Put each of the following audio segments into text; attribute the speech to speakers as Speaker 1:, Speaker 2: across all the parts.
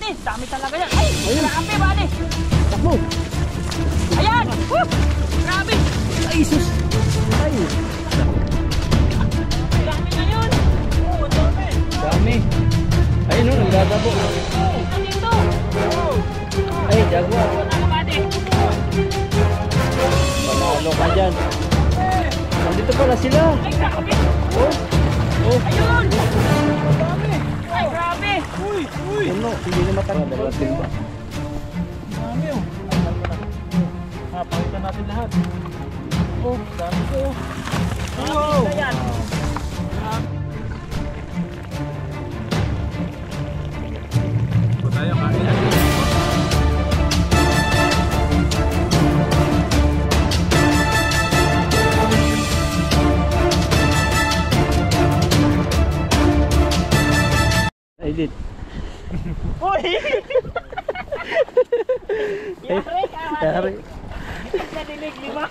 Speaker 1: buddy. Dami talaga yan. Ay, grabe buddy.
Speaker 2: Takbo.
Speaker 1: Ayan. Grabe.
Speaker 2: Ay, sus. Ay.
Speaker 1: Dami na yun. Oo, dami.
Speaker 2: Dami. Ayun no, nagdadabo.
Speaker 1: Nandito.
Speaker 2: Ay, jaguar.
Speaker 1: Ano buddy?
Speaker 2: Panalo ka dyan. Nandito pala sila.
Speaker 1: Ay, grabe.
Speaker 2: Oh. Oh.
Speaker 1: Ayun. Grabe. Ay, grabe.
Speaker 3: Uy!
Speaker 2: Ano, hindi na matanggal. Dalating ba?
Speaker 3: Dami oh! Pakita natin lahat. Oh, dami ko.
Speaker 1: Wow. Ayan.
Speaker 3: Ito tayo kaya.
Speaker 2: Edit.
Speaker 1: Uy!
Speaker 2: Yari.
Speaker 1: Nadinig, di ba?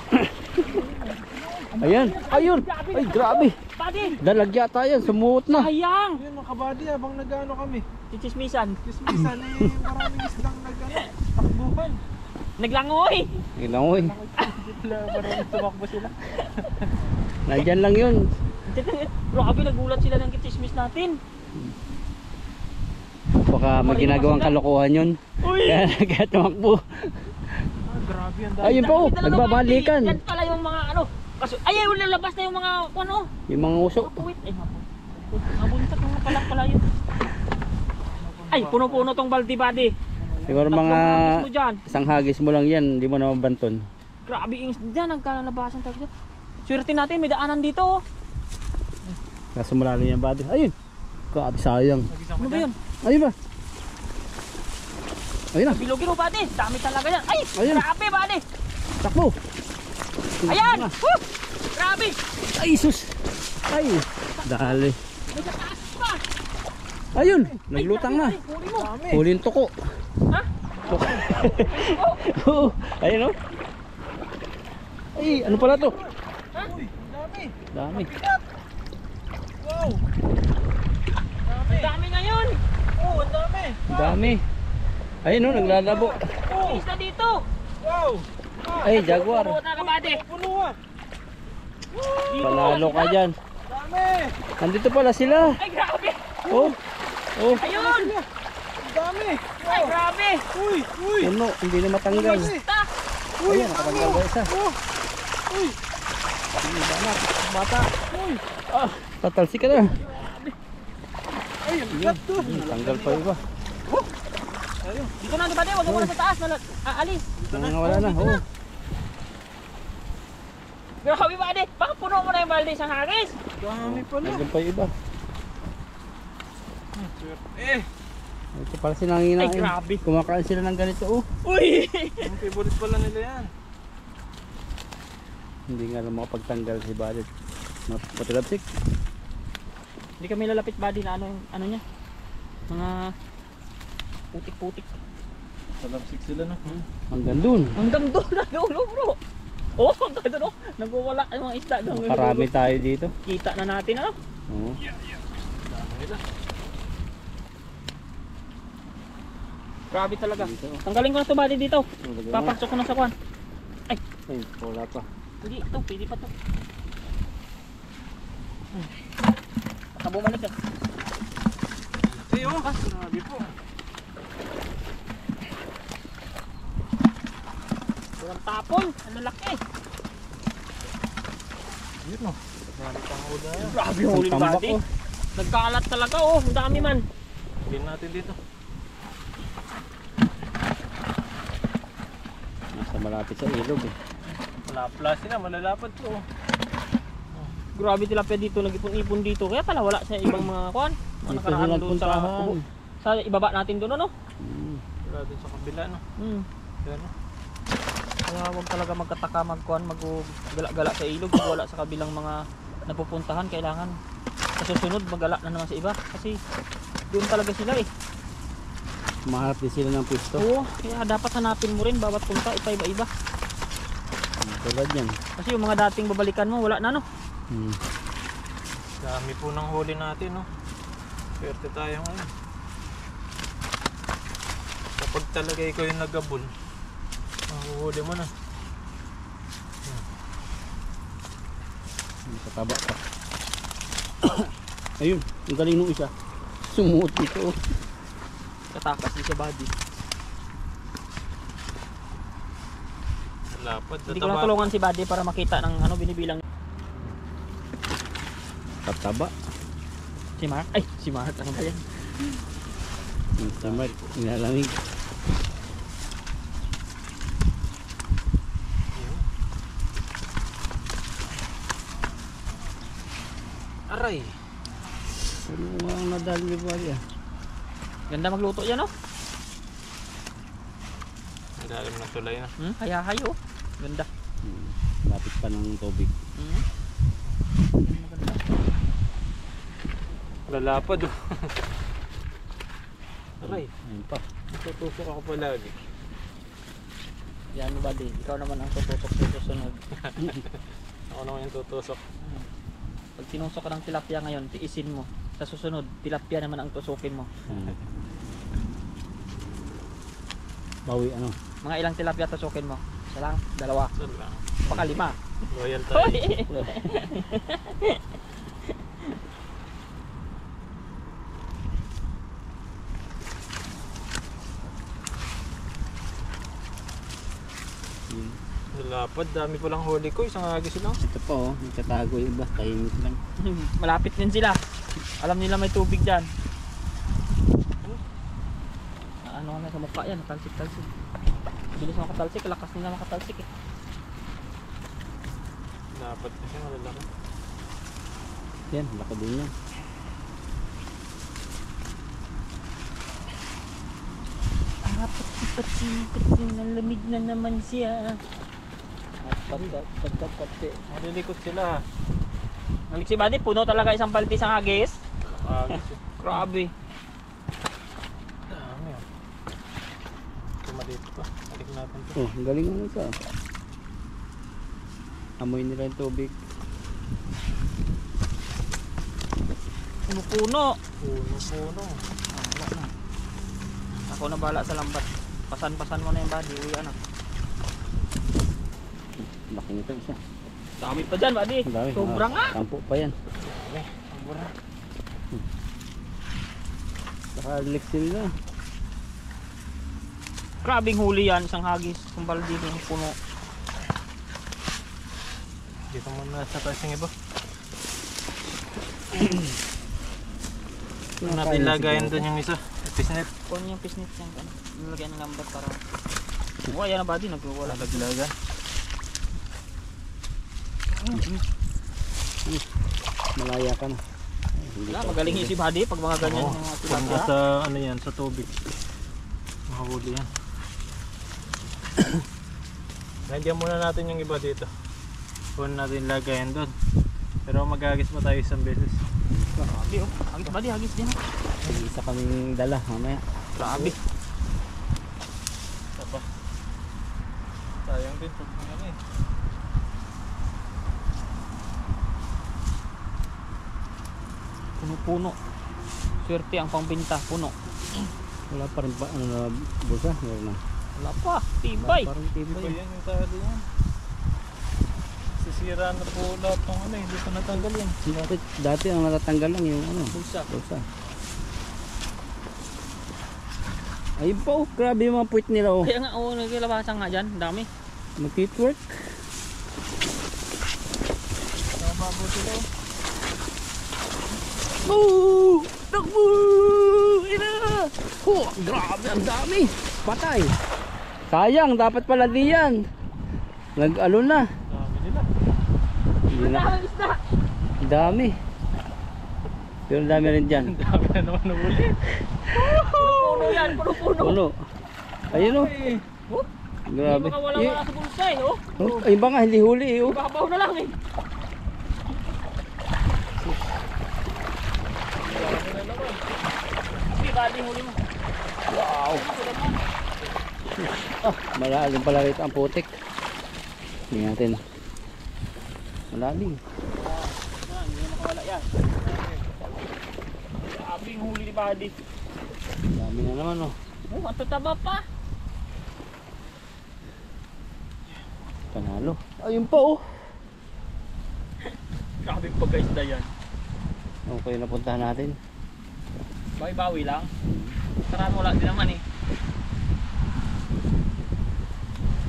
Speaker 2: Ayan. Ayun. Ay, grabe.
Speaker 1: Buddy.
Speaker 2: Dalagya tayo. Sumuot na.
Speaker 1: Sayang.
Speaker 3: Yun mga kabady habang nag-ano kami.
Speaker 1: Chichismisan.
Speaker 3: Kismisan maraming isdang takbuhan.
Speaker 1: Naglangoy.
Speaker 2: Ginangoy.
Speaker 3: Maraming tumakbo sila.
Speaker 2: Nandyan lang yun.
Speaker 1: Grabe, nagulat sila ng chichismis natin.
Speaker 2: Baka may ginagawang kalokohan yun.
Speaker 1: Uy!
Speaker 2: Kaya nagkatumakbo.
Speaker 3: Grabe ang dami.
Speaker 2: Ayun pa oh.
Speaker 1: Dami talaga,
Speaker 2: Nagbabalikan.
Speaker 1: buddy. Yan pala yung mga ano. Ay, lalabas na yung mga ano.
Speaker 2: Yung mga uso.
Speaker 1: Wait, ay mabuntat yung pala yun. Ay, puno-puno tong baldi, buddy.
Speaker 2: Siguro mga
Speaker 1: Mo dyan.
Speaker 2: isang hagis mo lang yan. Hindi mo na mabanton.
Speaker 1: Grabe, dyan nagkalabasan talaga. Swerte natin, may daanan dito. Oh.
Speaker 2: Kaso malalim yan body. Ayun. Grabe sayang.
Speaker 1: Ano ba yun?
Speaker 2: Ayun ba? Ayun na.
Speaker 1: Bilogin mo, buddy. Dami talaga yan. Ay,
Speaker 2: Ayun.
Speaker 1: grabe, buddy.
Speaker 2: Takbo.
Speaker 1: Ayan. Woo! Grabe.
Speaker 2: Ay sus. Ay. Dali.
Speaker 1: May taas pa.
Speaker 2: Ayun. Naglutang na.
Speaker 1: Ay, huli mo.
Speaker 2: Hulin toko.
Speaker 1: Ha?
Speaker 2: Oo. Ayun oh. Ay, ano pala to?
Speaker 1: Ha?
Speaker 3: Dami.
Speaker 2: Dami.
Speaker 3: Wow!
Speaker 1: Ang dami ngayon.
Speaker 3: Oh, ang dami.
Speaker 2: Dami. Ayun oh, naglalabo.
Speaker 1: May isda dito.
Speaker 3: Wow!
Speaker 2: Ay, jaguar.
Speaker 1: Puno na ka, buddy.
Speaker 3: Puno ah.
Speaker 1: Dito.
Speaker 2: Panalo ka dyan.
Speaker 3: Dami.
Speaker 2: Nandito pala sila.
Speaker 1: Ay, grabe.
Speaker 2: Oh. Oh.
Speaker 1: Ayun.
Speaker 3: Ang dami.
Speaker 1: Ay, grabe.
Speaker 3: Uy! Uy!
Speaker 2: Puno, hindi na matanggal.
Speaker 1: Basta.
Speaker 2: Ayun, nakatanggal ba isa?
Speaker 3: Oh! Uy!
Speaker 2: Bata. Ah, tatalsi ka na.
Speaker 3: Ay, ang gat to.
Speaker 2: Tanggal pa iba.
Speaker 1: Dito na, buddy. Huwag mo muna sa taas. Aalis.
Speaker 2: Wala na. Oh.
Speaker 1: Grabe, buddy. Baka puno mo na yung balde isang hagis.
Speaker 3: Dami pala.
Speaker 2: Tanggal pa iba.
Speaker 3: Eh!
Speaker 2: Ito pala sinanginain.
Speaker 1: Ay, grabe.
Speaker 2: Kumakain sila ng ganito. Oh.
Speaker 1: Uy!
Speaker 3: Ang favorite pala nila yan.
Speaker 2: Hindi nga lang makapagtanggal si Balit. Matilapsik.
Speaker 1: Hindi kami lalapit, buddy, na ano niya. Mga putik-putik.
Speaker 3: Talapsik sila no?
Speaker 2: Hanggang dun.
Speaker 1: Hanggang doon na dulo, bro. Oh, hanggang doon. Nagwawala yung mga isda doon.
Speaker 2: Makarami tayo dito.
Speaker 1: Kita na natin, ano?
Speaker 2: Oo.
Speaker 3: Dami nila.
Speaker 1: Grabe talaga.
Speaker 2: Dito.
Speaker 1: Tanggalin ko na ito, buddy, dito.
Speaker 2: Lagyan mo.
Speaker 1: Papasok ko na sa kwan.
Speaker 2: Ay, wala pa.
Speaker 1: Hindi, ito, pwede pa ito. Baka bumalik ka.
Speaker 3: Eh oh! Grabe po.
Speaker 1: Walang tapon. Ang laki.
Speaker 3: Yun oh. Grabe pang hula yan.
Speaker 1: Grabe yung huli ni
Speaker 2: Tambak,
Speaker 1: buddy.
Speaker 2: oh.
Speaker 1: Nagkalat talaga, oh. Ang dami man.
Speaker 3: Bilhin natin dito.
Speaker 2: Nasa malapit sa ilog eh.
Speaker 3: Malaplas na, malalapad to.
Speaker 1: Grabe tilapia dito. Nag-ipon-ipon dito. Kaya pala wala sa ibang mga kwan. Mga
Speaker 2: Dito
Speaker 1: nakaraan
Speaker 2: sila
Speaker 1: doon sa
Speaker 2: puntahan.
Speaker 1: kubo. Sa ibaba natin doon, ano?
Speaker 3: Wala din sa kabila no. Yan no.
Speaker 1: Kaya huwag talaga magkataka mag-gala-gala sa ilog kung wala sa kabilang mga napupuntahan. Kailangan sa susunod magala na naman sa iba kasi doon talaga sila eh.
Speaker 2: Maharap din sila ng pwesto.
Speaker 1: Oo, kaya dapat hanapin mo rin bawat punta iba-iba.
Speaker 2: Tulad yan.
Speaker 1: Kasi yung mga dating babalikan mo wala na, no?
Speaker 3: Dami po ng huli natin no. Swerte tayo ngayon. Pag talaga ikaw yung nagabol, mahuhuli mo na.
Speaker 2: Kataba pa. Ayun, ang galing nung isa. Sumuot dito.
Speaker 1: Katakas din sa body.
Speaker 3: Lapad.
Speaker 1: Hindi ko lang tulungan si body para makita ng ano binibilang.
Speaker 2: Kataba.
Speaker 1: Si Mark? Ay, si Mark. Ano ba yan?
Speaker 2: Sa Mark, nilalamig.
Speaker 3: Aray!
Speaker 2: Ano ang nadali ba yan?
Speaker 1: Ganda magluto yan, oh.
Speaker 3: Ilalim ng tulay na.
Speaker 1: Hayahay, oh. Ganda.
Speaker 2: Lapit pa ng tubig.
Speaker 1: Maganda.
Speaker 3: Lalapad oh. Aray!
Speaker 2: Ayun pa.
Speaker 3: Tutusok ako palagi.
Speaker 1: Yan mo, buddy. Ikaw naman ang tutusok sa susunod.
Speaker 3: Ako naman yung tutusok.
Speaker 1: Pag tinusok ka ng tilapia ngayon, tiisin mo. Sa susunod, tilapia naman ang tusukin mo.
Speaker 2: Bawi ano?
Speaker 1: Mga ilang tilapia tusukin mo? Isa lang, dalawa,
Speaker 3: Saan lang?
Speaker 1: baka 5.
Speaker 3: Loyal tayo. Lalapad, dami palang huli ko. Isang agis lang.
Speaker 2: Ito pa oh, nagtatago yung iba. Tahimik lang.
Speaker 1: Malapit din sila. Alam nila may tubig dyan. Ano na sa mukha yan, talsik-talsik. Bilis makatalsik, lakas nila makatalsik eh.
Speaker 3: Lapad kasi malalaki.
Speaker 2: Yan, laki din yan.
Speaker 1: Patsing, nalamig na naman siya.
Speaker 3: Pagkat-pagkat Malilikot sila.
Speaker 1: Nalik si Buddy, puno talaga isang paliti sa hagis.
Speaker 3: Agis eh.
Speaker 1: Grabe.
Speaker 3: Dami oh. Tumalito pa. Balik natin to.
Speaker 2: Oh, ang galing ng isa. Amoy nila yung tubig.
Speaker 1: Puno-puno.
Speaker 3: Puno-puno.
Speaker 1: Wala na. Ako na bala sa lambat. Pasan-pasan mo na yung Buddy, uwi na.
Speaker 2: Laki nito isa.
Speaker 1: Dami pa dyan, Buddy.
Speaker 2: Ang dami.
Speaker 1: Sobrang nga.
Speaker 2: Tampo pa yan.
Speaker 3: Sobra.
Speaker 2: Naka-relax sila.
Speaker 1: Grabing huli yan, isang hagis. Kung baldi yung puno.
Speaker 3: Dito muna sa taas yung iba. Natin lagayin doon yung isa. Pisnet.
Speaker 1: Kung yung pisnit yan, nilagyan ng lambat para. Oh, ayan na Buddy, nagwawala.
Speaker 3: Laglagan.
Speaker 2: Malaya ka na.
Speaker 1: Wala, magaling yung si Buddy pag mga ganyan
Speaker 3: Oo.
Speaker 1: yung mga
Speaker 3: Pag
Speaker 1: tilapia.
Speaker 3: nasa ano yan, sa tubig. Mahuli yan. Lagyan muna natin yung iba dito. Huwag natin lagayin doon. Pero magagis pa tayo isang beses.
Speaker 1: Grabe oh. Hagis Buddy, hagis din.
Speaker 2: May isa kaming dala mamaya.
Speaker 1: Grabe.
Speaker 3: Tapa. Sayang din pag ano eh.
Speaker 1: Puno-puno. Swerte ang pangbenta, puno.
Speaker 2: Wala pa rin ba ano na bulsa? Meron na.
Speaker 1: Wala pa, tibay.
Speaker 2: Parang
Speaker 3: Ito
Speaker 2: tibay.
Speaker 3: yan yung tali yan. Sisira na po lahat ng ano eh. Hindi ko natanggal yan.
Speaker 2: Dati ang natatanggal lang yung ano.
Speaker 1: Bulsa.
Speaker 2: Bulsa. Ayun pa oh, grabe yung mga puwit nila oh.
Speaker 1: Kaya nga, oo, naglabasan nga dyan, ang dami.
Speaker 2: Mag-teamwork.
Speaker 3: Namabo sila oh.
Speaker 2: Oh! Takbo! Ina! Oh, grabe ang dami. Patay. Sayang, dapat pala di yan. Nag-ano na.
Speaker 3: Dami nila.
Speaker 2: Hindi na.
Speaker 1: isda!
Speaker 2: Dami. Pero dami rin dyan.
Speaker 3: Dami na naman nahuli.
Speaker 1: Puno yan, puno-puno.
Speaker 2: Puno. Ayun oh.
Speaker 1: Oh,
Speaker 2: Grabe.
Speaker 1: hindi makawala-wala sa bulsa eh, oh.
Speaker 2: Oh, ayun ba nga, hindi huli eh oh.
Speaker 1: Babaw na lang eh. Sige, Buddy, huli mo.
Speaker 2: Wow. Ah, malalim pala rito ang putik. Tingnan natin. Malalim.
Speaker 1: Yan, hindi na makawala yan. Grabing huli ni Buddy.
Speaker 2: Dami na naman oh.
Speaker 1: Oh, ang tataba pa.
Speaker 2: Panalo. Ayun pa oh.
Speaker 1: Grabe pagkaisda yan.
Speaker 2: Okay, napuntahan natin.
Speaker 1: Bawi-bawi lang. Sarang wala din naman eh.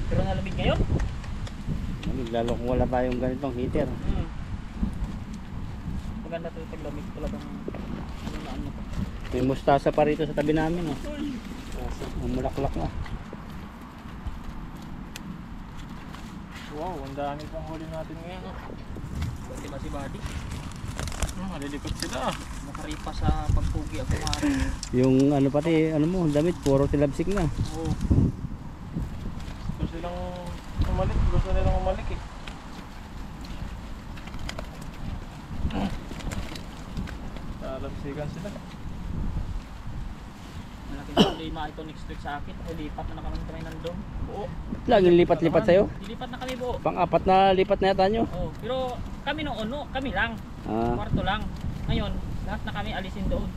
Speaker 1: Pero nalamig ngayon.
Speaker 2: Lalo kung wala tayong ganitong heater.
Speaker 1: Maganda to yung paglamig talagang ano na ano ko.
Speaker 2: May mustasa pa rito sa tabi namin oh. Mulaklak na.
Speaker 3: Wow, ang dami pang huli natin ngayon.
Speaker 1: Buti ba si Buddy?
Speaker 3: Malilipot sila.
Speaker 1: Nakaripa sa pagpugi ako maaari.
Speaker 2: Yung ano pati, ano mo, damit, puro tilabsik na.
Speaker 3: Oo. Gusto silang umalik. Gusto nilang umalik eh. Talabsikan sila.
Speaker 1: Malaking problema ito next week sa akin. O lipat na kami nandun. Oo.
Speaker 2: Laging lipat-lipat sa'yo.
Speaker 1: Lilipat na kami buo.
Speaker 2: Pang-apat na lipat na yata nyo.
Speaker 1: Oo. Pero kami nung uno, kami lang.
Speaker 2: Ah,
Speaker 1: Kwarto lang. Ngayon, lahat na kami alisin doon.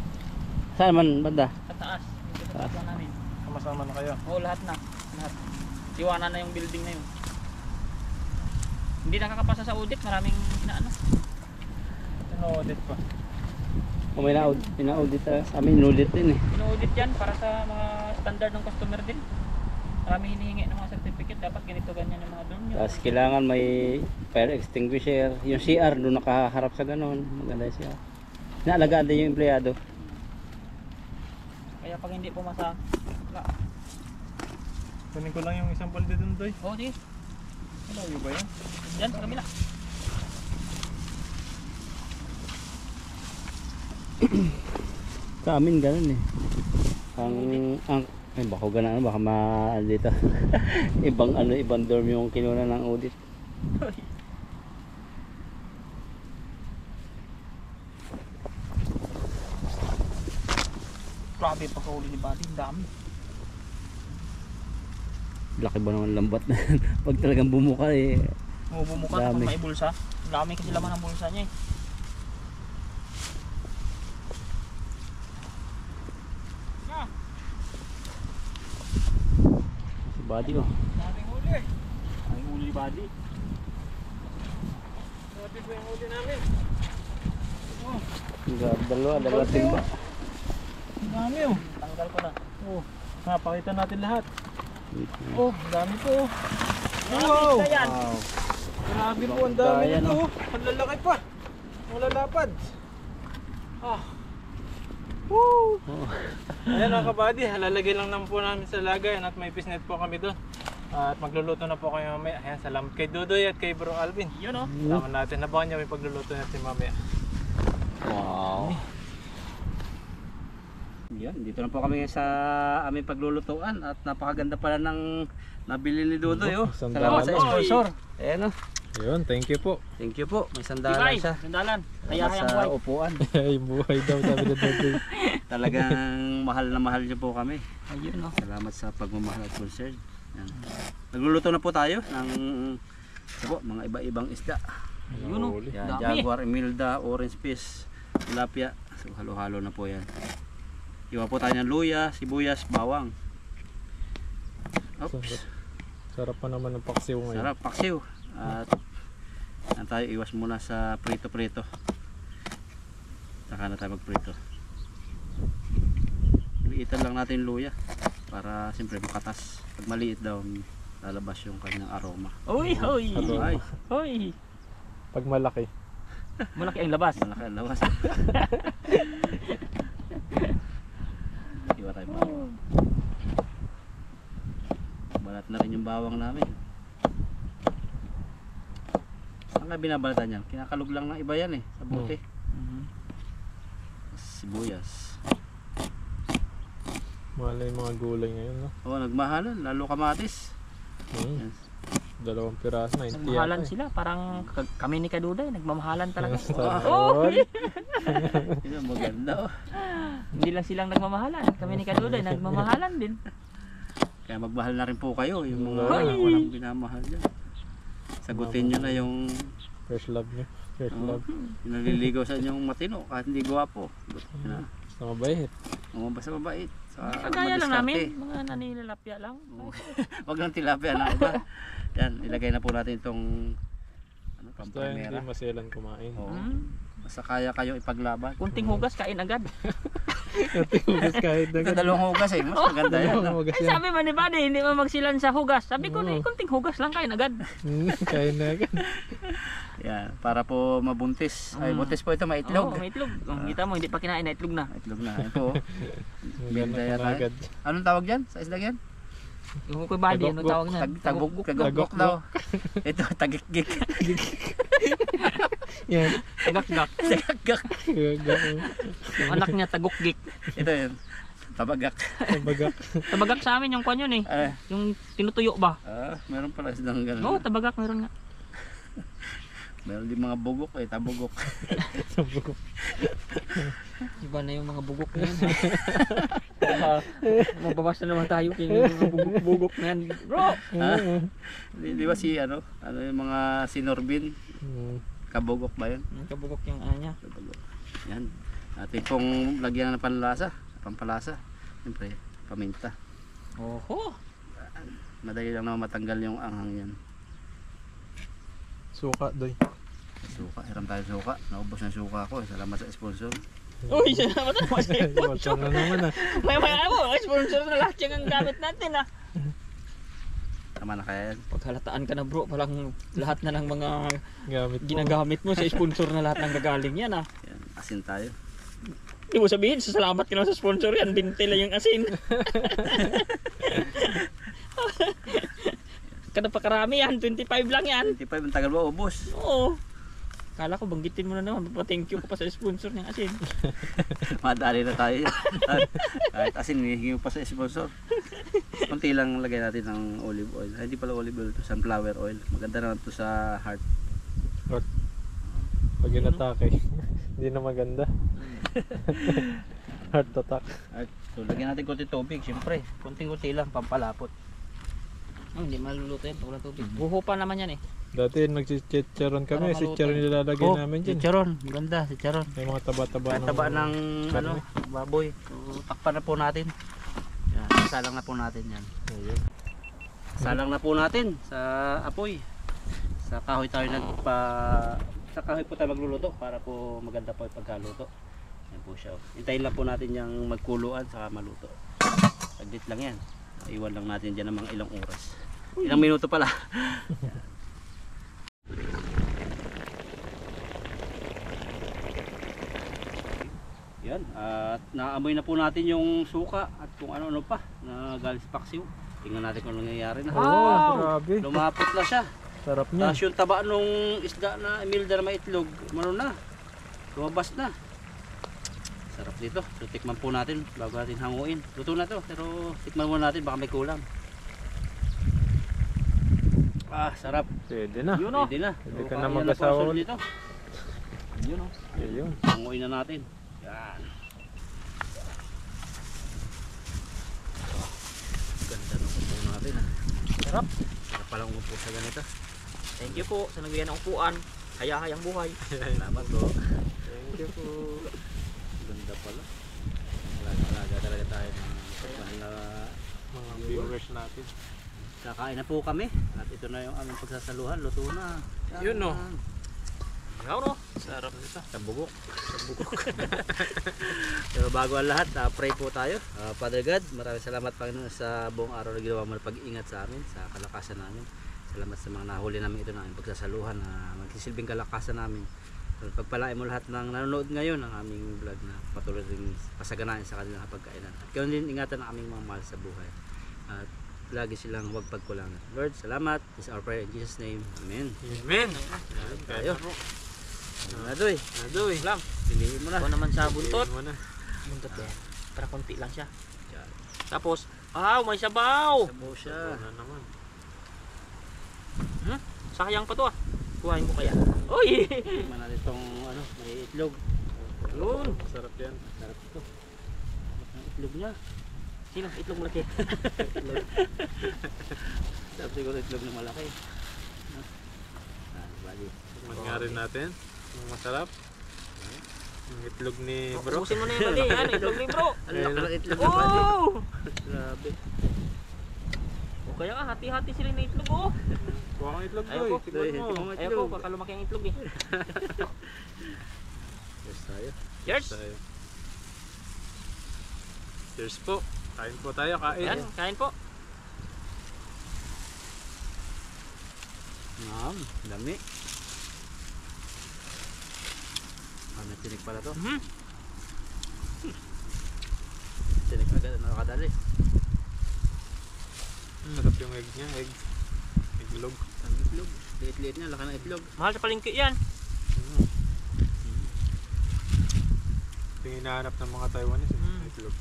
Speaker 2: saan man banda?
Speaker 1: Sa taas. Yung sa taas lang namin.
Speaker 3: Sama-sama na kayo.
Speaker 1: Oo, lahat na. Lahat. Iwanan na yung building na yun. Hindi nakakapasa sa audit. Maraming inaano.
Speaker 3: Ano-audit pa.
Speaker 2: Kung may ina-audit, amin in-audit din eh.
Speaker 1: Ino-audit yan para sa mga standard ng customer din. Maraming hinihingi ng mga certificate. Dapat ganito ganyan yung mga doon.
Speaker 2: Tapos kailangan may fire extinguisher. Yung CR doon nakaharap sa ganon. Maganda yung CR. Naalagaan din yung empleyado.
Speaker 1: Kaya pag hindi pumasa, wala.
Speaker 3: Kunin ko lang yung isang balde dun, Doy.
Speaker 1: Oo, sige.
Speaker 3: Malayo ba yan?
Speaker 1: Yan, sa kabila.
Speaker 2: Sa amin ganun eh. Ay baka ganun, baka dito. ibang dorm yung kinuna ng audit.
Speaker 1: Grabe pagkahuli ni Buddy, ang dami.
Speaker 2: Laki ba naman lambat na yan? Pag talagang bumuka eh.
Speaker 1: Bumubuka
Speaker 2: Dami.
Speaker 1: kapag may bulsa. Ang dami kasi laman ng bulsa niya eh.
Speaker 2: Si Buddy oh.
Speaker 3: Daming huli.
Speaker 1: Ang huli ni Buddy.
Speaker 3: Grabe po yung huli namin.
Speaker 2: Dalawa timba.
Speaker 3: Ang dami oh.
Speaker 1: Tanggal ko na.
Speaker 3: Oh, napakita natin lahat.
Speaker 1: Oh,
Speaker 3: Ang dami po oh.
Speaker 1: wow! Yan.
Speaker 2: Wow.
Speaker 3: Grabe po, ang dami
Speaker 2: Ayan,
Speaker 3: nito
Speaker 2: oh.
Speaker 3: oh. Ang lalaki pa. Ang lalapad. Ah.
Speaker 2: Oh.
Speaker 3: Ayan mga kabady, halalagay lang naman po namin sa lagayan at may pisnet po kami doon. At magluluto na po kayo mamaya. Ayan, salamat kay Dudoy at kay Bro Alvin.
Speaker 1: Yun oh.
Speaker 3: Salamat natin. Nabangan niya may pagluluto natin mamaya.
Speaker 2: Wow. Yan, dito na po kami sa aming paglulutuan at napakaganda pala ng nabili ni Dudoy oh. Salamat sa sponsor. Ayan oh.
Speaker 3: Yun, thank you po.
Speaker 2: Thank you po. May sandalan
Speaker 1: Ibay,
Speaker 2: siya.
Speaker 1: sandalan.
Speaker 2: Salamat
Speaker 1: Hayahayang
Speaker 2: sa
Speaker 1: buhay.
Speaker 2: upuan.
Speaker 3: Ay, buhay daw sabi ni Dudoy.
Speaker 2: Talagang mahal na mahal niyo po kami.
Speaker 1: Ayun oh.
Speaker 2: Salamat sa pagmamahal at concern. Yan. Nagluluto na po tayo ng mga iba-ibang isda.
Speaker 1: Yun oh.
Speaker 2: Yan,
Speaker 1: Dami.
Speaker 2: Jaguar, Emilda, orange fish, tilapia. So halo-halo na po yan. Iwa po tayo ng luya, sibuyas, bawang. Oops.
Speaker 3: Sarap pa naman ng paksiw ngayon.
Speaker 2: Sarap, paksiw. At yan tayo, iwas muna sa prito-prito. Saka na tayo magprito. Liitan lang natin yung luya para siyempre makatas. Pag maliit daw, lalabas yung kanyang aroma.
Speaker 1: Uy, hoy.
Speaker 2: Ay,
Speaker 1: Hoy.
Speaker 3: Pag malaki.
Speaker 1: Malaki ang labas.
Speaker 2: malaki ang lawas. Iwa tayo bawang. Balat na rin yung bawang namin. Saan ka binabalatan yan? Kinakalog lang ng iba yan eh, sa bote. Sibuyas.
Speaker 3: Mahal na yung mga gulay ngayon, no?
Speaker 2: Oo, nagmahalan, lalo kamatis.
Speaker 3: Hmm. 2 piraso, 90
Speaker 1: Nagmahalan
Speaker 3: yata eh.
Speaker 1: sila. Parang kami ni Kaduday. Nagmamahalan talaga.
Speaker 3: Oh!
Speaker 2: Yun ang maganda oh.
Speaker 1: Hindi lang silang nagmamahalan. Kami ni Kaduday. Nagmamahalan din.
Speaker 2: Kaya magmahal na rin po kayo, yung mga
Speaker 1: Hoy!
Speaker 2: walang binamahal dyan. Sagutin nyo na yung
Speaker 3: First love nyo. First love.
Speaker 2: naliligaw sa inyong matino kahit hindi gwapo.
Speaker 3: Basta mabait.
Speaker 2: Basta mabait.
Speaker 1: Kagaya lang
Speaker 2: madiskarte.
Speaker 1: namin, mga nanilalapya lang.
Speaker 2: Wag lang tilapia na iba. Yan, ilagay na po natin itong ano,
Speaker 3: Basta hindi
Speaker 2: pamprimera.
Speaker 3: maselan kumain.
Speaker 2: Oo.
Speaker 1: Hmm.
Speaker 2: Basta kaya kayo ipaglaban.
Speaker 1: Kunting hugas, kain agad.
Speaker 3: Hugas kahit
Speaker 2: Ito dalawang hugas eh, mas maganda yan. No?
Speaker 3: Hugas
Speaker 1: Ay,
Speaker 3: yan.
Speaker 1: sabi man ni Buddy, hindi mo magsilan sa hugas. Sabi ko, kunting hugas lang, kain agad.
Speaker 3: Kain na agad.
Speaker 2: Yan, para po mabuntis. Ay, buntis po ito,
Speaker 1: Oo,
Speaker 2: maitlog.
Speaker 1: may itlog. Kung kita mo, hindi pa kinain na itlog na.
Speaker 2: Itlog na. Ito, binda yan.
Speaker 3: agad.
Speaker 2: Anong tawag dyan? Sa isda yan?
Speaker 1: Yung kay Buddy, ano tawag niya?
Speaker 2: Tagugok daw. Ito, tagikgik.
Speaker 3: Yan.
Speaker 1: Tagakgak.
Speaker 2: Tagagak.
Speaker 1: Yung anak niya, tagukgik.
Speaker 2: Ito yun. Tabagak.
Speaker 3: Bagak.
Speaker 1: Tabagak sa amin yung kwan yun eh. Yung tinutuyo ba?
Speaker 2: Meron pala isdang ganun.
Speaker 1: Oo, tabagak meron nga.
Speaker 2: Meron din mga bugok eh, tabugok.
Speaker 1: Iba na yung mga bugok na yan. Mababasa naman tayo kay mga bugok na yan. Bro!
Speaker 2: Di ba si ano yung mga si Norbin, kabugok ba yun?
Speaker 1: Yung kabugok yung niya.
Speaker 2: Kabugok. Yan. Atin pong lagyan ng pampalasa. Siyempre, paminta.
Speaker 1: Oho!
Speaker 2: Madali lang naman matanggal yung anghang yan.
Speaker 3: Suka doy.
Speaker 2: Suka, hiram tayo suka. Naubos na suka ko. Salamat sa sponsor.
Speaker 1: Uy, salamat naman sa sponsor.
Speaker 3: Matang na naman ah.
Speaker 1: May mo, sponsor na lahat yung gamit natin ah.
Speaker 2: Tama na kaya yan.
Speaker 1: Paghalataan ka na bro, palang lahat na ng mga
Speaker 3: Gamit mo.
Speaker 1: ginagamit mo sa sponsor na lahat ng gagaling yan ah.
Speaker 2: Yan, asin tayo.
Speaker 1: Hindi mo sabihin, salamat ka naman sa sponsor yan, 20 lang yung asin. Kada pa karami yan, 25 lang yan.
Speaker 2: 25, ang tagal ba ubos?
Speaker 1: Oo. Kala ko banggitin mo na naman, pa-thank you ko pa sa sponsor ng asin.
Speaker 2: Madali na tayo. Kahit asin, hihingi mo pa sa sponsor. Kunti lang lagay natin ng olive oil. Ay, hindi pala olive oil to, sunflower oil. Maganda naman to sa heart.
Speaker 3: Pag inatake. Hindi na maganda. Heart attack.
Speaker 2: At so, lagyan natin konti tubig, siyempre. Kunting-kunti lang, pampalapot.
Speaker 1: Oh, hindi maluluto yan, walang tubig. Buho pa naman yan eh.
Speaker 3: Dati nagchicharon kami.
Speaker 1: Para
Speaker 3: Si
Speaker 1: maluto.
Speaker 3: charon nilalagay namin dyan.
Speaker 2: chicharon. Maganda, chicharon.
Speaker 3: May mga taba-taba
Speaker 2: Taba ng
Speaker 3: karne.
Speaker 2: baboy. So, takpan na po natin. Yan, salang na po natin yan.
Speaker 3: Ayun.
Speaker 2: Salang na po natin sa apoy. Sa kahoy tayo sa kahoy po tayo magluluto para po maganda po yung pagkaluto. Yan po siya. Hintayin lang po natin yung magkuluan saka maluto. Saglit lang yan. Iwan lang natin dyan ng mga ilang oras. Ilang minuto pala. Yan, at naamoy na po natin yung suka at kung ano-ano pa na galing sa paksiw. Tingnan natin kung ano nangyayari na.
Speaker 3: Oh, grabe.
Speaker 2: Lumapot na siya.
Speaker 3: Sarap niya.
Speaker 2: Tapos yung taba nung isda na Imelda na may itlog, ano na, lumabas na. Sarap dito. So tikman po natin bago natin hanguin. Luto na to, pero tikman muna natin baka may kulang. Sarap.
Speaker 3: Pwede na.
Speaker 1: Yun o.
Speaker 2: Pwede na.
Speaker 3: Pwede ka
Speaker 2: So,
Speaker 3: na
Speaker 2: kaya
Speaker 3: mag-asawa
Speaker 2: po
Speaker 3: ulit.
Speaker 2: dito. Yun o.
Speaker 3: Ayun.
Speaker 2: Hanguin na natin. Yan. Ganda ng upo natin.
Speaker 1: Sarap.
Speaker 2: Sarap palang upo sa ganito.
Speaker 1: Thank you po sa nagbigay ng upuan. Hayahayang buhay.
Speaker 2: Salamat po.
Speaker 3: Thank you po.
Speaker 2: Ganda pala. Alaga talaga tayo ng mahal na.
Speaker 3: Mga viewers natin.
Speaker 2: Kakain na po kami. At ito na yung aming pagsasaluhan. Luto na.
Speaker 3: Yun, no?
Speaker 1: Ikaw no?
Speaker 3: Sarap nito.
Speaker 2: Sabugok. Pero bago ang lahat, pray po tayo. Father God, maraming salamat Panginoon sa buong araw na ginawa mo na pag-iingat sa amin, sa kalakasan namin. Salamat sa mga nahuli namin ito na aming pagsasaluhan na magsisilbing kalakasan namin. Pagpalain mo lahat ng nanonood ngayon ng aming vlog na patuloy rin pasaganain sa kanilang pagkainan. At ganoon din ingatan ang aming mga mahal sa buhay. At lagi silang huwag pagkulangan. Lord, salamat. This is our prayer in Jesus' name. Amen.
Speaker 3: Amen.
Speaker 2: Tayo. Adoy.
Speaker 3: Adoy.
Speaker 1: Lang.
Speaker 2: Piliin mo na.
Speaker 1: Ako naman sa buntot.
Speaker 3: Mo na.
Speaker 1: Buntot yan. Para konti lang siya.
Speaker 2: Yan.
Speaker 1: Tapos, may sabaw.
Speaker 2: Sabaw siya.
Speaker 3: Ano naman.
Speaker 1: Sayang pa to ah. Kuhain ko kaya. Uy!
Speaker 2: Tingnan natin itong may itlog.
Speaker 1: Yun.
Speaker 3: Sarap yan.
Speaker 2: Sarap ito. Ang itlog niya.
Speaker 1: Sino? Itlog malaki.
Speaker 2: Sarap siguro itlog na malaki. Bali.
Speaker 3: Tikman nga rin natin. Ang masarap. Yung itlog ni bro.
Speaker 1: Ubusin mo na yung mali. Yan, itlog ni bro.
Speaker 2: Ang laki ng itlog ng buddy.
Speaker 1: Oh!
Speaker 2: Grabe.
Speaker 1: O kaya nga, hati-hati sila ng itlog oh.
Speaker 3: Kuha kang itlog
Speaker 1: Ayaw
Speaker 3: boy.
Speaker 1: ko.
Speaker 3: Tignan mo.
Speaker 2: Ayaw ko.
Speaker 1: Ayaw ko, baka lumaki ang itlog eh.
Speaker 2: Yes tayo.
Speaker 1: Cheers!
Speaker 3: Tayo. Cheers po. Kain po tayo, kain.
Speaker 1: Yan, kain po.
Speaker 2: Dami. May tinik pala to.
Speaker 1: Mhm.
Speaker 2: Tinik agad, nakakadali.
Speaker 3: Sarap yung egg niya, egg. Iglog.
Speaker 2: Ang itlog. Liit-liit niya, laki ng itlog.
Speaker 1: Mahal sa palengke yan.
Speaker 3: Ito yung hinahanap ng mga Taiwanese. Itlog.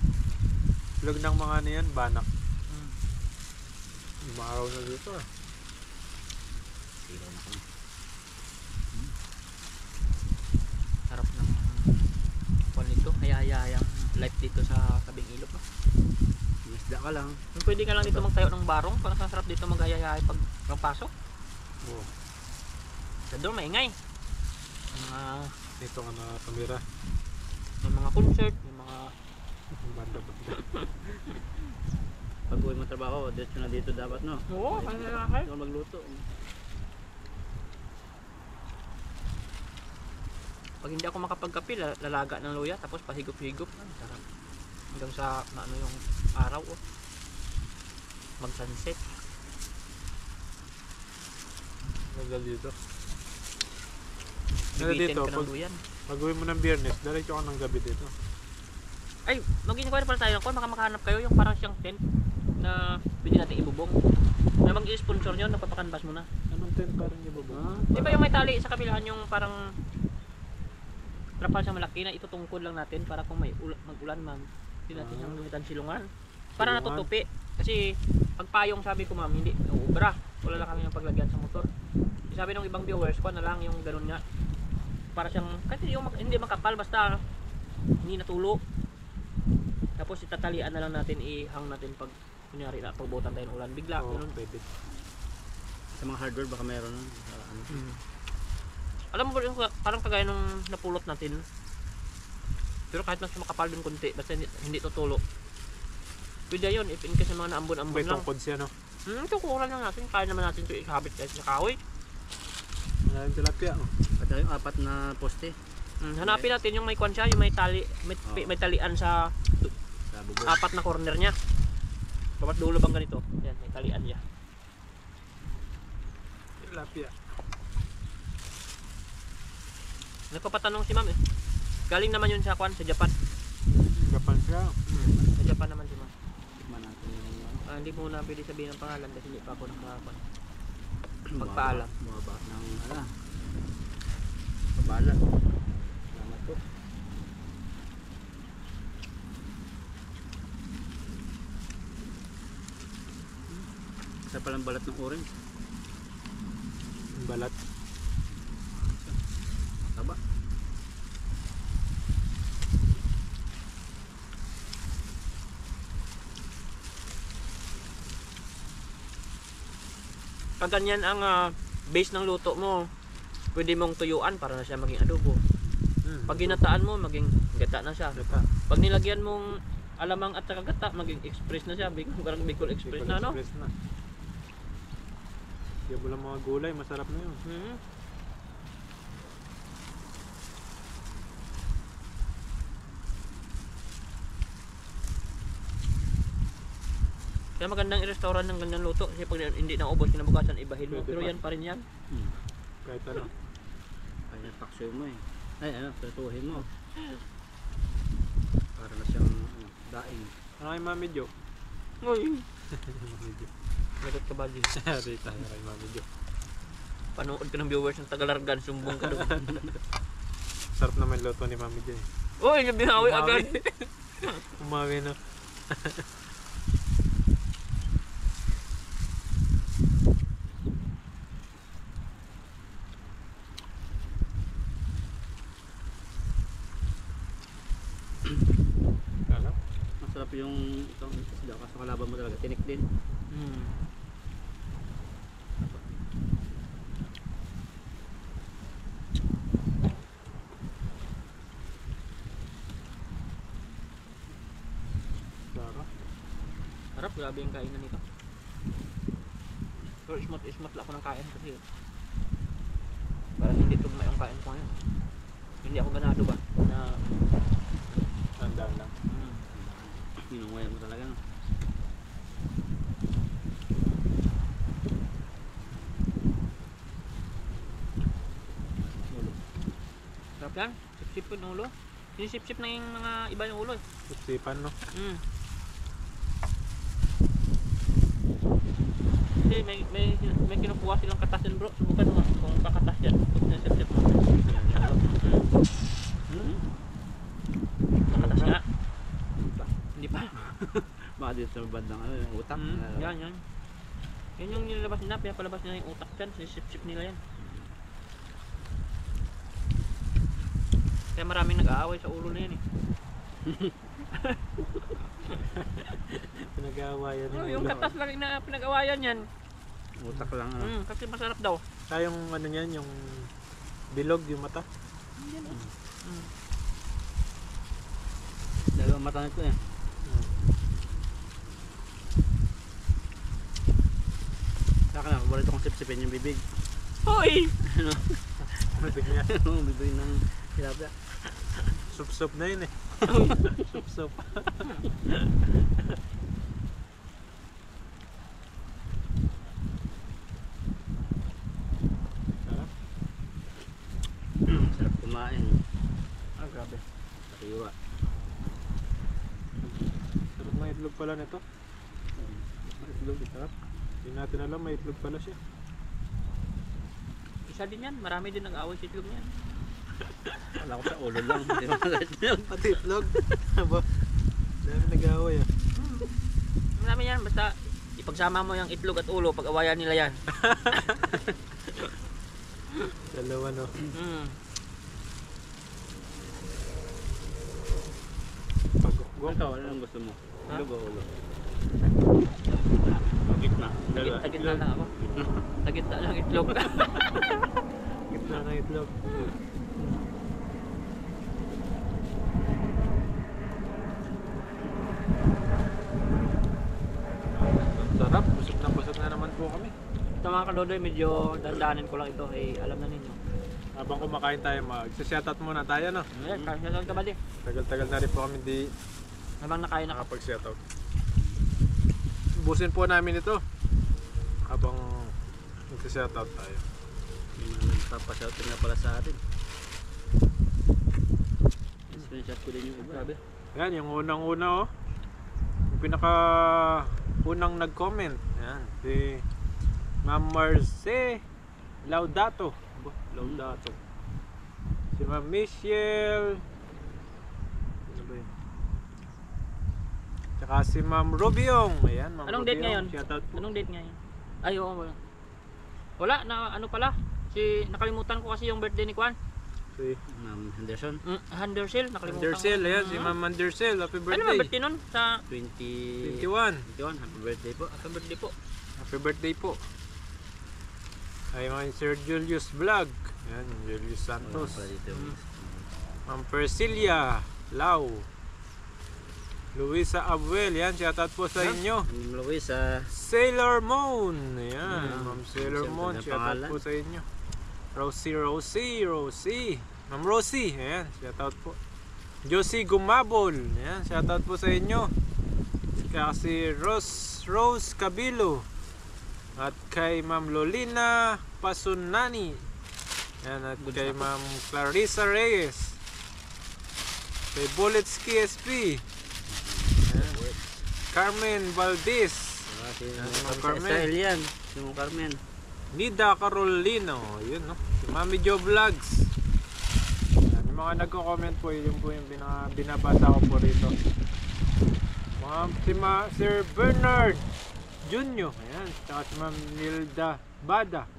Speaker 3: Itlog ng mga ano yan, banak. Umaraw na dito ah.
Speaker 2: Ilaw na kami.
Speaker 1: Sarap ng kwan nito. Hayahayang life dito sa tabing ilog. No?
Speaker 2: Isda ka lang.
Speaker 1: Pwede ka lang dito magtayo ng barong para sa sarap dito maghayahay pag pasok.
Speaker 3: Oo.
Speaker 1: Sa doon maingay. Mga,
Speaker 3: Dito ka na tumira.
Speaker 1: may mga concert, may mga
Speaker 3: Banda-banda.
Speaker 2: Pag uwi mo trabaho, dito na dito dapat no.
Speaker 1: oo, hayahayay.
Speaker 2: Ito magluto.
Speaker 1: Pag hindi ako makapagkape, lalaga ng luya tapos pahigop-higop. Sarap. Hanggang sa ano yung araw oh. Mag-sunset.
Speaker 3: Nagal dito.
Speaker 1: Bibitin
Speaker 3: dito,
Speaker 1: ka ng luyan.
Speaker 3: Pag uwi mo ng Biyernes, diretso ka ng gabi dito.
Speaker 1: Ay, mag-inquire pala tayo ng kung baka makahanap kayo yung parang siyang tent na pwede natin ibubong. May mag-i-sponsor nyo, napapakanbas mo na.
Speaker 3: Anong tent parang iba ba?
Speaker 1: Di ba yung may tali sa kabilahan yung parang trapal siya malaki na itutungkod lang natin para kung may mag-ulan man, hindi natin yung lumitan silungan. Para
Speaker 3: Silungan.
Speaker 1: natutupi. Kasi pag payong sabi ko ma'am, hindi, uubra. Wala lang kami ng paglagyan sa motor. Sabi ng ibang viewers ko na lang yung ganun nga. Para siyang, kasi yung hindi makapal basta hindi natulo. Tapos itatalian na lang natin, ihang natin pag kunyari na pagbutan tayo ng ulan. Bigla,
Speaker 3: Oo,
Speaker 1: ganun.
Speaker 3: pwede.
Speaker 2: Sa mga hardware baka mayroon nun. Ano.
Speaker 1: Alam mo ba yung parang kagaya nung napulot natin. Pero kahit mas makapal din konti, basta hindi tutulo. Pwede yun, if in case mga naambon-ambon
Speaker 3: May
Speaker 1: lang.
Speaker 3: tungkod siya no?
Speaker 1: Tukuran lang natin, kaya naman natin ito ikabit kahit sa kahoy.
Speaker 3: Wala yung tilapia oh.
Speaker 2: At yung 4 na poste
Speaker 1: Hanapin natin yung may kwan siya, yung may tali, may talian sa
Speaker 2: sa bubong.
Speaker 1: 4 na corner niya. Babat dulo bang ganito? Yan, may talian niya.
Speaker 3: Tilapia.
Speaker 1: Nagpapatanong si ma'am eh. Galing naman yun sa kwan, sa Japan.
Speaker 3: Gapan siya.
Speaker 1: Sa Japan naman si ma'am.
Speaker 2: Tikman natin yung ano.
Speaker 1: Hindi mo na pwede sabihin ang pangalan kasi hindi pa ako nakakwan. Magpaalam.
Speaker 2: Bumaba ng ano. Pabala. Salamat po. Isa palang balat ng orange.
Speaker 3: Yung balat.
Speaker 2: Taba.
Speaker 1: Pag ganyan ang base ng luto mo, pwede mong tuyuan para na siya maging adobo. Pag ginataan mo, maging gata na siya.
Speaker 3: Gata.
Speaker 1: Pag nilagyan mong alamang at saka gata, maging express na siya. Parang Bicol Express na, no?
Speaker 3: Express na. Kaya wala mga gulay, masarap na yun.
Speaker 1: Kaya magandang i-restaurant ng ganyang luto. Kasi pag hindi na ubos, kinabukasan, ibahin mo.
Speaker 3: Pwede
Speaker 1: Pero
Speaker 3: pa.
Speaker 1: yan pa rin yan.
Speaker 3: Kahit ano.
Speaker 2: Ay, napaksoy mo eh. Ay, ano, prituhin mo. Para na siyang daing.
Speaker 3: Ano kay Mami Jo?
Speaker 1: Uy!
Speaker 3: Mami Jo.
Speaker 1: Lagot ka ba, Jim?
Speaker 3: Rita na kay Mami Jo.
Speaker 1: Panood ka ng viewers ng Tagalargan, sumbong ka doon.
Speaker 3: Sarap naman luto ni Mami Jo eh.
Speaker 1: Uy, binawi agad.
Speaker 3: Umawi na. Kala?
Speaker 2: Masarap yung itong isda kaso kalaban mo talaga. Tinik din.
Speaker 1: Grabe yung kainan nito. Pero ismat lang ako ng kain kasi parang hindi tugma yung kain ko ngayon. Hindi ako ganado ba na
Speaker 3: Tandaan lang.
Speaker 2: Minungay mo talaga. No?
Speaker 1: sarap yan. Sip-sip yung ulo. Sinisip-sip na yung mga iba yung ulo eh.
Speaker 3: Sipan, no?
Speaker 1: Kasi may kinukuha silang katas yan bro. Subukan mo kung pakatas yan. Kung sinisip-sip mo. Nakatas nga. Hindi pa.
Speaker 2: Baka dito sa bandang ano, yung utak.
Speaker 1: Yan. Yan yung nilabas nila. Pinapalabas nila yung utak dyan. Sinisip-sip nila yan. Kaya maraming nag-aaway sa ulo na yan eh.
Speaker 3: Pinag-aawayan
Speaker 1: Yung katas lang na pinag-awayan yan.
Speaker 2: Utak lang ano.
Speaker 1: Kasi masarap daw.
Speaker 3: Yung ano niyan, yung bilog, yung mata.
Speaker 2: Dalawang mata nito eh. Saka na, paborito kong sip-sipin yung bibig.
Speaker 1: Hoy!
Speaker 2: Ano?
Speaker 3: Bibig niya.
Speaker 2: Yung bibig ng tilapia.
Speaker 3: Sup-sup na yun eh. Sup-sup.
Speaker 2: Sarap kumain.
Speaker 1: Grabe.
Speaker 2: Sariwa.
Speaker 3: Sarap na itlog pala nito. Itlog, sarap. Hindi natin alam, may itlog pala siya.
Speaker 1: Isa din yan. Marami din nag-aaway sa itlog niyan.
Speaker 2: Wala ko sa ulo lang. Hindi mo lang.
Speaker 3: Pati itlog. Aba, dami nag-aaway ah.
Speaker 1: Marami yan. Basta ipagsama mo yung itlog at ulo. Pag-awayan nila yan.
Speaker 3: Dalawa no. Pag-ugok.
Speaker 2: Ikaw, ano ang gusto mo?
Speaker 1: Ha?
Speaker 2: Itlog o ulo? Gitna. Dalawa.
Speaker 1: Tagitna lang ako. Tagitna lang itlog.
Speaker 3: Gitna ng itlog. Sarap, busog na naman po kami.
Speaker 1: Ito mga kalodoy, medyo dandanin ko lang ito. Alam na ninyo.
Speaker 3: Habang kumakain tayo, mag-shoutout muna tayo no.
Speaker 1: Ayan, shoutout ka ba di?
Speaker 3: Tagal-tagal na rin po kami di
Speaker 1: Habang nakain na
Speaker 3: nakapag-shoutout. Ubusin po namin ito habang mag-shoutout tayo.
Speaker 2: Nagpapashout nga pala sa atin. Screenshot ko din yung iba.
Speaker 1: Grabe.
Speaker 3: Yan, yung unang-una oh. Yung pinaka-unang nag-comment. Yan, si Ma'am Marce Laudato. Laudato. Si Ma'am Michelle. Ano ba yun? Tsaka si Ma'am Rubiong. Ayan, Ma'am
Speaker 1: Anong date
Speaker 3: Rubiong.
Speaker 1: ngayon?
Speaker 3: Shoutout po.
Speaker 1: Anong date ngayon? Ay, oo. Wala, na ano pala. Nakalimutan ko kasi yung birthday ni Kwan.
Speaker 3: Si
Speaker 2: Ma'am Henderson.
Speaker 1: Handersil, nakalimutan
Speaker 3: Andersel.
Speaker 1: ko.
Speaker 3: Ayan, si Ma'am Andersel. Happy
Speaker 1: Ano
Speaker 3: birthday.
Speaker 1: naman birthday nun? Sa
Speaker 3: 21.
Speaker 2: 21. Happy birthday po.
Speaker 1: Happy birthday po.
Speaker 3: Happy birthday po. Ay mga Sir Julius Vlog. Yan, Julius Santos.
Speaker 2: Wala pa dito.
Speaker 3: Ma'am Persilia Lau. Luisa Abuel. Yan, shoutout po sa inyo.
Speaker 2: Ma'am Luisa.
Speaker 3: Sailor Moon. Yan, Ma'am Sailor
Speaker 2: Siyempre,
Speaker 3: Moon.
Speaker 2: may
Speaker 3: Shoutout
Speaker 2: pangalan.
Speaker 3: po sa inyo. Rosie. Ma'am Rosie. Ayan, shoutout po. Josie Gumabol. Ayan, shoutout po sa inyo. Kaya si Rose Cabilo. At kay Ma'am Lolina Pasunani. Ayan, at kay Ma'am Clarissa Reyes. Kay Bulletski SP. Ayan. Carmen Valdez.
Speaker 2: Si
Speaker 3: Ma'am
Speaker 2: Carmen.
Speaker 3: Carmen.
Speaker 2: Style yan. Si Ma'am Carmen.
Speaker 3: Nida Carolino, yun no. Si Mami Jo Vlogs. Yan, yung mga nagko-comment po, yun po yung binabasa ko po rito. Sir Bernard Junyo, ayan, tsaka si Ma'am Nilda Bada.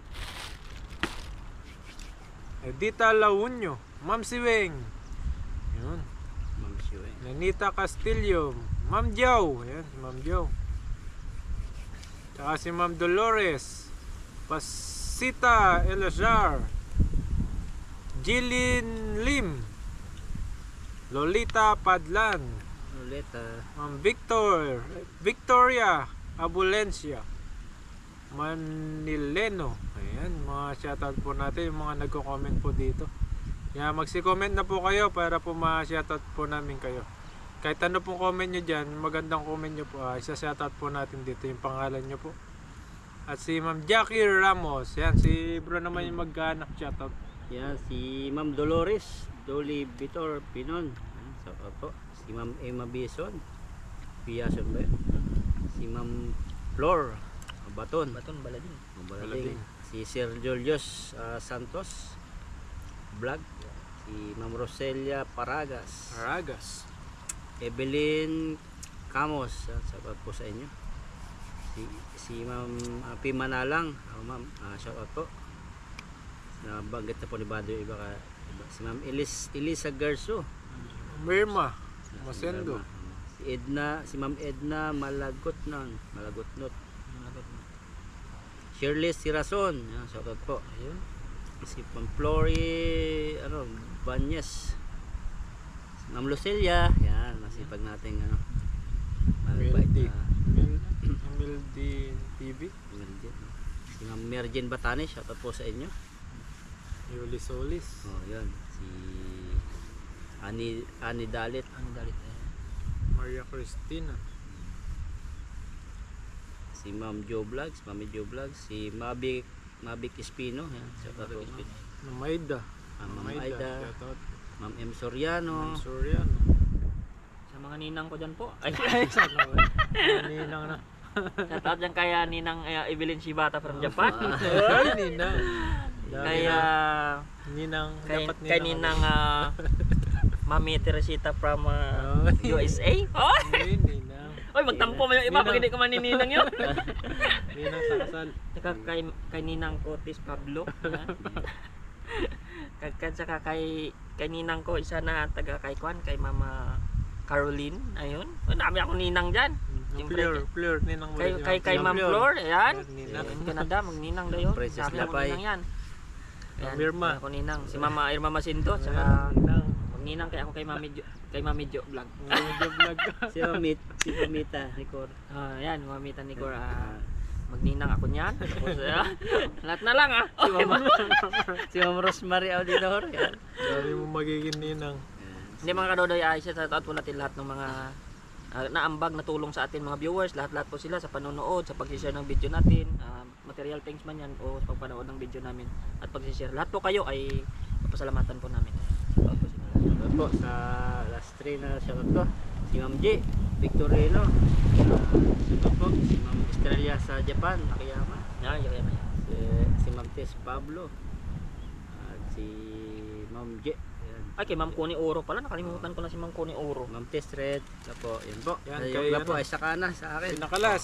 Speaker 3: Edita Launyo, Ma'am Siweng. Yun.
Speaker 2: Ma'am Siweng.
Speaker 3: Nanita Castillo, Ma'am Jow, ayan, si Ma'am Jow. Tsaka si Ma'am Dolores Pasita Elazar, Jilin Lim, Lolita Padlan,
Speaker 2: Violeta.
Speaker 3: Victoria Abulencia Manileno. Ayan, mga shoutout po natin, yung mga nagko-comment po dito. Yan, magsi-comment na po kayo para po ma-shoutout po namin kayo. Kahit ano pong comment nyo dyan, magandang comment nyo po, isa-shoutout po natin dito yung pangalan nyo po. At si Ma'am Jackie Ramos, yan, si bro naman yung mag-anak, shoutout.
Speaker 2: Yan, si Ma'am Dolores Dolly Vitor Pinon. Yan, so, po. Si Ma'am Emma Bison. Piason ba yun? Si Ma'am Flor Baton.
Speaker 1: Balading.
Speaker 2: Balading. Si Sir Julius Santos Vlog. Si Ma'am Roselia Paragas. Evelyn Camos, sabat po sa inyo. Si Ma'am Pimanalang, ma'am, shout out po. Nabanggit na po ni Bado yung iba. Si Ma'am Elisa Garso.
Speaker 3: Mirma Masendo.
Speaker 2: Si Ma'am Edna Malagot Not. Shirley Sirason, shout out po. Ayun. Si Ma'am Flory Banyes. Ma'am Lucelia, yan, masipag nating
Speaker 3: MLD TV.
Speaker 2: Si Ma'am Merjen Batanes, shout out po sa inyo.
Speaker 3: Yuli Solis.
Speaker 2: Oh, yan. Si Ani Dalit.
Speaker 3: Maria Cristina.
Speaker 2: Si Ma'am Jo Vlogs, Mami Jo Vlogs. Si Mavic Espino, yan, shout out po.
Speaker 3: Ma'am Aida.
Speaker 2: Ma'am Aida.
Speaker 3: Shout out.
Speaker 2: Ma'am M. Soriano.
Speaker 1: Sa mga ninang ko dyan po. Ay,
Speaker 3: Ninang na.
Speaker 1: shoutout dyan kaya ninang Evelyn Shibata from Japan.
Speaker 3: Ay, Ninang.
Speaker 1: Kaya
Speaker 3: Ninang. Dapat
Speaker 1: kay ninang Mami Teresita from USA. Oh!
Speaker 3: Ay, Ninang.
Speaker 1: Oy, magtampo mo yung iba pag hindi ko manininang yun.
Speaker 3: Ninang sa kasal.
Speaker 1: Saka kay ninang Cotis Pablo. Saka kay ninang ko isa na taga kay Mama Caroline. Ayun. Dami ako ninang diyan.
Speaker 3: Fleur, Ninang mo.
Speaker 1: Kay Ma'am Flor, ayan.
Speaker 3: Ninang.
Speaker 1: Canada, magninang dayon.
Speaker 2: Princess
Speaker 1: Sabi ako
Speaker 2: Lapay.
Speaker 1: ninang yan. Ayan,
Speaker 3: Irma.
Speaker 1: ako ninang. Si Mama Irma Masinto, saka
Speaker 3: Ninang.
Speaker 1: magninang kay ako kay Mami Jo Vlog.
Speaker 3: Medyo vlog.
Speaker 2: Si Pamita Nicor.
Speaker 1: Ayan, Mamita ni Cor. Magninang ako niyan. Tapos, lahat na lang
Speaker 2: Si Ma'am Rosemary Audidor. Yan.
Speaker 3: Sabi mo magiging Ninang.
Speaker 1: Hindi mga kadodoy, ay sa taot po natin lahat ng mga naambag na tulong sa atin mga viewers, lahat po sila sa panonood, sa pag-share ng video natin, material things man yan o sa pagpanood ng video namin at pag-share. Lahat po kayo ay papasalamatan po namin.
Speaker 2: Shoutout po sa last 3 na shoutout ko. Si Ma'am J. Victorino. Shoutout po. Si Ma'am Estrella sa Japan, Nakayama.
Speaker 1: Yan.
Speaker 2: Si Ma'am Tess Pablo. At si Ma'am J. Ayan.
Speaker 1: Ay, kay Ma'am Connie Oro pala, nakalimutan ko na si Ma'am Connie Oro.
Speaker 2: Ma'am Tess Red. Ito po, yan po.
Speaker 3: Yan,
Speaker 2: Yung
Speaker 3: kay
Speaker 2: iba po
Speaker 3: ano?
Speaker 2: ay sakana sa akin.
Speaker 3: Pinakalas.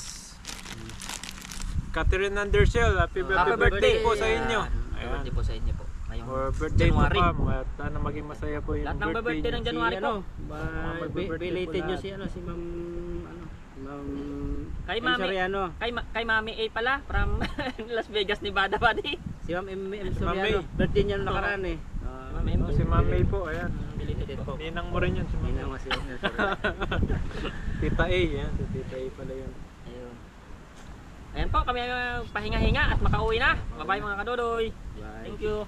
Speaker 3: Catherine Undershell, happy birthday po sa inyo.
Speaker 1: Happy birthday po sa inyo po. Ngayong
Speaker 3: For birthday
Speaker 1: January.
Speaker 3: po ma'am, at sana maging masaya po yung
Speaker 1: Lahat ng birthday ng
Speaker 3: niyo.
Speaker 1: January po.
Speaker 3: Mag-birthday
Speaker 2: Belated
Speaker 3: po
Speaker 2: nyo
Speaker 3: lahat.
Speaker 2: si Ma'am Ma'am
Speaker 1: Kay
Speaker 2: M.
Speaker 1: Mami.
Speaker 2: Soriano.
Speaker 1: Kay Mami A pala from Las Vegas, Nevada buddy.
Speaker 2: Si Ma'am M.
Speaker 3: Ma'am
Speaker 2: Soriano.
Speaker 3: May.
Speaker 2: Birthday niya nung nakaraan eh.
Speaker 1: Ma'am M.
Speaker 3: Si Ma'am May po, ayan.
Speaker 1: Belated po.
Speaker 3: Ninang mo rin yun si Ma'am
Speaker 2: Hindi na
Speaker 3: May.
Speaker 2: mas
Speaker 3: Tita A, yan. Si Tita A pala yun.
Speaker 1: Ayun. Ayan po, kami pahinga-hinga at makauwi na. Bye-bye mga kadodoy.
Speaker 2: Bye.
Speaker 1: Thank you.